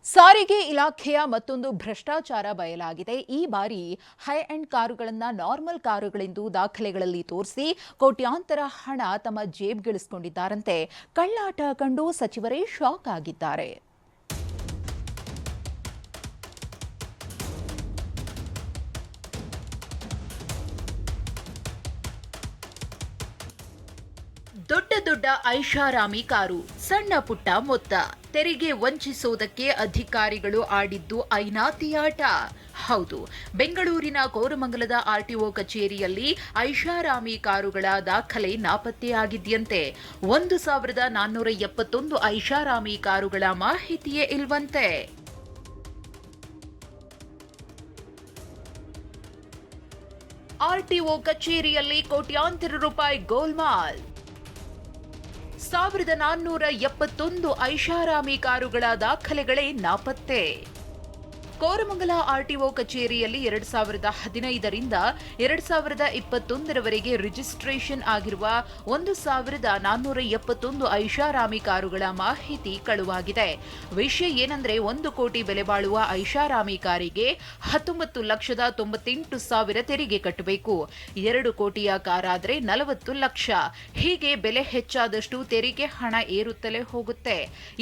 ಸಾರಿಗೆ ಇಲಾಖೆಯ ಮತ್ತೊಂದು ಭ್ರಷ್ಟಾಚಾರ ಬಯಲಾಗಿದೆ. ಈ ಬಾರಿ ಹೈ ಎಂಡ್ ಕಾರುಗಳನ್ನು ನಾರ್ಮಲ್ ಕಾರುಗಳೆಂದು ದಾಖಲೆಗಳಲ್ಲಿ ತೋರಿಸಿ ಕೋಟ್ಯಾಂತರ ಹಣ ತಮ್ಮ ಜೇಬ್ಗಿಳಿಸಿಕೊಂಡಿದ್ದಾರಂತೆ. ಕಳ್ಳಾಟ ಕಂಡು ಸಚಿವರೇ ಶಾಕ್ ಆಗಿದ್ದಾರೆ. ದೊಡ್ಡ ದೊಡ್ಡ ಐಷಾರಾಮಿ ಕಾರು, ಸಣ್ಣ ಪುಟ್ಟ ಮೊತ್ತ, ತೆರಿಗೆ ವಂಚಿಸುವುದಕ್ಕೆ ಅಧಿಕಾರಿಗಳು ಆಡಿದ್ದು ಐನಾತಿಯಾಟ. ಹೌದು, ಬೆಂಗಳೂರಿನ ಕೋರಮಂಗಲದ ಆರ್ಟಿಒ ಕಚೇರಿಯಲ್ಲಿ ಐಷಾರಾಮಿ ಕಾರುಗಳ ದಾಖಲೆ ನಾಪತ್ತೆಯಾಗಿದೆಯಂತೆ. 1471 ಐಷಾರಾಮಿ ಕಾರುಗಳ ಮಾಹಿತಿಯೇ ಇಲ್ವಂತೆ. ಆರ್ಟಿಒ ಕಚೇರಿಯಲ್ಲಿ ಕೋಟ್ಯಾಂತರ ರೂಪಾಯಿ ಗೋಲ್ಮಾಲ್. 1471 ಐಷಾರಾಮಿ ಕಾರುಗಳ ದಾಖಲೆಗಳೇ ನಾಪತ್ತೆ. ಕೋರಮಂಗಲ ಆರ್ಟಿಒ ಕಚೇರಿಯಲ್ಲಿ 2015ರಿಂದ 2021ರವರೆಗೆ ರಿಜಿಸ್ಟ್ರೇಷನ್ ಆಗಿರುವ 1471 ಐಷಾರಾಮಿ ಕಾರುಗಳ ಮಾಹಿತಿ ಕಳುವಾಗಿದೆ. ವಿಷಯ ಏನಂದ್ರೆ 1 ಕೋಟಿ ಬೆಲೆ ಬಾಳುವ ಐಷಾರಾಮಿ ಕಾರಿಗೆ 19,98,000 ತೆರಿಗೆ ಕಟ್ಟಬೇಕು. 2 ಕೋಟಿಯ ಕಾರಾದ್ರೆ 40 ಲಕ್ಷ. ಹೀಗೆ ಬೆಲೆ ಹೆಚ್ಚಾದಷ್ಟು ತೆರಿಗೆ ಹಣ ಏರುತ್ತಲೇ ಹೋಗುತ್ತೆ.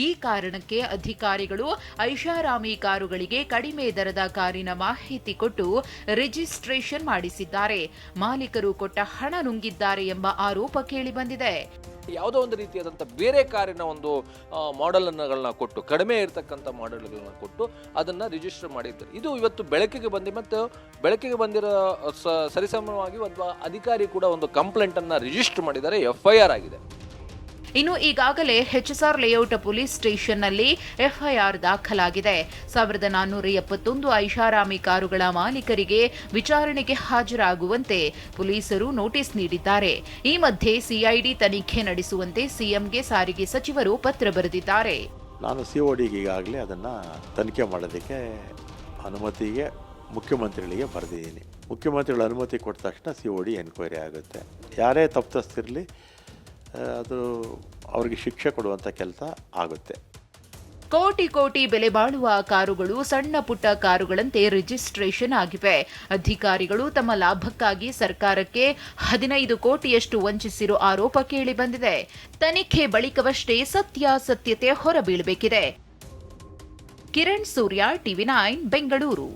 ಈ ಕಾರಣಕ್ಕೆ ಅಧಿಕಾರಿಗಳು ಐಷಾರಾಮಿ ಕಾರುಗಳಿಗೆ ಕಡಿಮೆ ದರದ ಕಾರಿನ ಮಾಹಿತಿ ಕೊಟ್ಟು ರಿಜಿಸ್ಟ್ರೇಷನ್ ಮಾಡಿಸಿದ್ದಾರೆ. ಮಾಲೀಕರು ಕೊಟ್ಟ ಹಣ ನುಂಗಿದ್ದಾರೆ ಎಂಬ ಆರೋಪ ಕೇಳಿಬಂದಿದೆ. ಯಾವುದೋ ಒಂದು ರೀತಿಯಾದಂಥ ಬೇರೆ ಕಾರಿನ ಒಂದು ಮಾಡೆಲ್ಗಳನ್ನ ಕೊಟ್ಟು, ಕಡಿಮೆ ಇರತಕ್ಕಂಥ ಮಾಡೆಲ್ಗಳನ್ನ ಕೊಟ್ಟು ಅದನ್ನು ರಿಜಿಸ್ಟರ್ ಮಾಡಿದ್ದಾರೆ. ಇದು ಇವತ್ತು ಬೆಳಕಿಗೆ ಬಂದಿ ಮತ್ತು ಬೆಳಕಿಗೆ ಬಂದಿರೋ ಸರಿಸಮವಾಗಿ ಒಬ್ಬ ಅಧಿಕಾರಿ ಕೂಡ ಒಂದು ಕಂಪ್ಲೇಂಟನ್ನು ರಿಜಿಸ್ಟರ್ ಮಾಡಿದ್ದಾರೆ, FIR ಆಗಿದೆ. ಇನ್ನು ಈಗಾಗಲೇ HSR ಲೇಔಟ್ ಪೊಲೀಸ್ ಸ್ಟೇಷನ್ನಲ್ಲಿ FIR ದಾಖಲಾಗಿದೆ. 1471 ಐಷಾರಾಮಿ ಕಾರುಗಳ ಮಾಲೀಕರಿಗೆ ವಿಚಾರಣೆಗೆ ಹಾಜರಾಗುವಂತೆ ಪೊಲೀಸರು ನೋಟಿಸ್ ನೀಡಿದ್ದಾರೆ. ಈ ಮಧ್ಯೆ CID ತನಿಖೆ ನಡೆಸುವಂತೆ CMಗೆ ಸಾರಿಗೆ ಸಚಿವರು ಪತ್ರ ಬರೆದಿದ್ದಾರೆ. ನಾನು CODಗೆ ಈಗಾಗಲೇ ಅದನ್ನು ತನಿಖೆ ಮಾಡೋದಕ್ಕೆ ಅನುಮತಿಗೆ ಮುಖ್ಯಮಂತ್ರಿಗಳಿಗೆ ಬರೆದಿದ್ದೀನಿ. ಮುಖ್ಯಮಂತ್ರಿಗಳ ಅನುಮತಿ ಕೊಟ್ಟ ತಕ್ಷಣ COD ಎನ್ಕ್ವೈರಿ ಆಗುತ್ತೆ. ಯಾರೇ ತಪ್ಪಿತಸ್ಥರಿರಲಿ ಅದು ಅವರಿಗೆ ಶಿಕ್ಷೆ ಕೊಡುವಂಥ ಕೆಲಸ ಆಗುತ್ತೆ. ಕೋಟಿ ಕೋಟಿ ಬೆಲೆ ಬಾಳುವ ಕಾರುಗಳು ಸಣ್ಣ ಪುಟ್ಟ ಕಾರುಗಳಂತೆ ರಿಜಿಸ್ಟ್ರೇಷನ್ ಆಗಿವೆ. ಅಧಿಕಾರಿಗಳು ತಮ್ಮ ಲಾಭಕ್ಕಾಗಿ ಸರ್ಕಾರಕ್ಕೆ 15 ಕೋಟಿಯಷ್ಟು ವಂಚಿಸಿರೋ ಆರೋಪ ಕೇಳಿಬಂದಿದೆ. ತನಿಖೆ ಬಳಿಕವಷ್ಟೇ ಸತ್ಯಾಸತ್ಯತೆ ಹೊರಬೀಳಬೇಕಿದೆ. ಕಿರಣ್ ಸೂರ್ಯ, TV9 ಬೆಂಗಳೂರು.